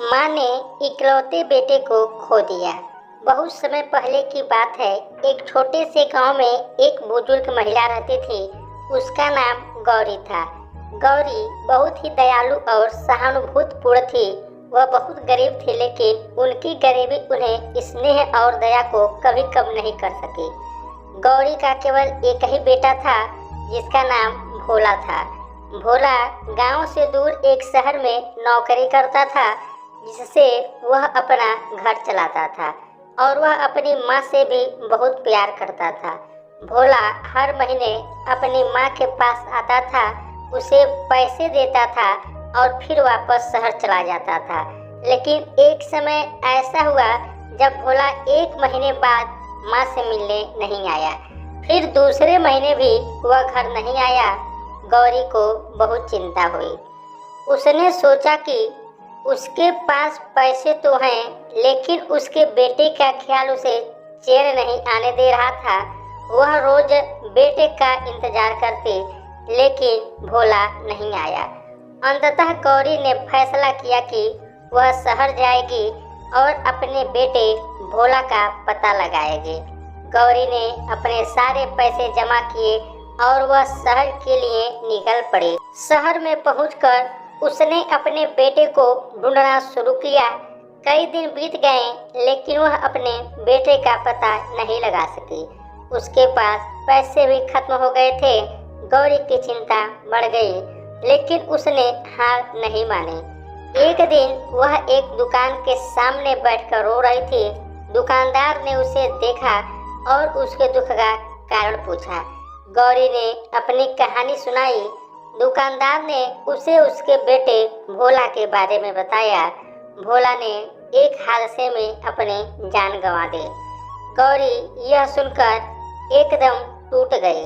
माँ ने इकलौते बेटे को खो दिया। बहुत समय पहले की बात है। एक छोटे से गांव में एक बुजुर्ग महिला रहती थी। उसका नाम गौरी था। गौरी बहुत ही दयालु और सहानुभूतिपूर्ण थी। वह बहुत गरीब थी, लेकिन उनकी गरीबी उन्हें स्नेह और दया को कभी कम नहीं कर सकी। गौरी का केवल एक ही बेटा था, जिसका नाम भोला था। भोला गांव से दूर एक शहर में नौकरी करता था, जिससे वह अपना घर चलाता था और वह अपनी माँ से भी बहुत प्यार करता था। भोला हर महीने अपनी माँ के पास आता था, उसे पैसे देता था और फिर वापस शहर चला जाता था। लेकिन एक समय ऐसा हुआ जब भोला एक महीने बाद माँ से मिलने नहीं आया। फिर दूसरे महीने भी वह घर नहीं आया। गौरी को बहुत चिंता हुई। उसने सोचा कि उसके पास पैसे तो हैं, लेकिन उसके बेटे का ख्याल उसे चैन नहीं आने दे रहा था। वह रोज बेटे का इंतजार करती, लेकिन भोला नहीं आया। अंततः गौरी ने फैसला किया कि वह शहर जाएगी और अपने बेटे भोला का पता लगाएगी। गौरी ने अपने सारे पैसे जमा किए और वह शहर के लिए निकल पड़ी। शहर में पहुंचकर उसने अपने बेटे को ढूंढना शुरू किया। कई दिन बीत गए, लेकिन वह अपने बेटे का पता नहीं लगा सकी। उसके पास पैसे भी खत्म हो गए थे। गौरी की चिंता बढ़ गई, लेकिन उसने हार नहीं मानी। एक दिन वह एक दुकान के सामने बैठकर रो रही थी। दुकानदार ने उसे देखा और उसके दुख का कारण पूछा। गौरी ने अपनी कहानी सुनाई। दुकानदार ने उसे उसके बेटे भोला के बारे में बताया। भोला ने एक हादसे में अपनी जान गंवा दी। गौरी यह सुनकर एकदम टूट गई।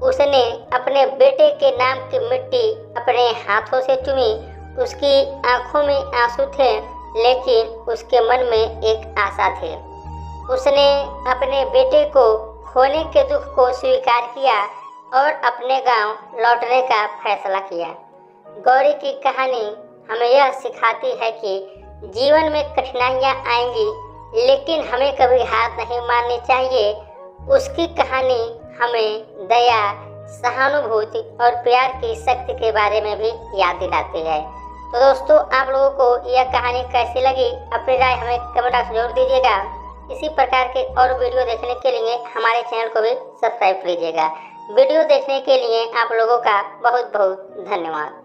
उसने अपने बेटे के नाम की मिट्टी अपने हाथों से चूमी। उसकी आंखों में आंसू थे, लेकिन उसके मन में एक आशा थी। उसने अपने बेटे को खोने के दुख को स्वीकार किया और अपने गांव लौटने का फैसला किया। गौरी की कहानी हमें यह सिखाती है कि जीवन में कठिनाइयां आएंगी, लेकिन हमें कभी हार नहीं माननी चाहिए। उसकी कहानी हमें दया, सहानुभूति और प्यार की शक्ति के बारे में भी याद दिलाती है। तो दोस्तों, आप लोगों को यह कहानी कैसी लगी, अपनी राय हमें कमेंट बॉक्स में जरूर दीजिएगा। इसी प्रकार के और वीडियो देखने के लिए हमारे चैनल को भी सब्सक्राइब कीजिएगा। वीडियो देखने के लिए आप लोगों का बहुत बहुत धन्यवाद।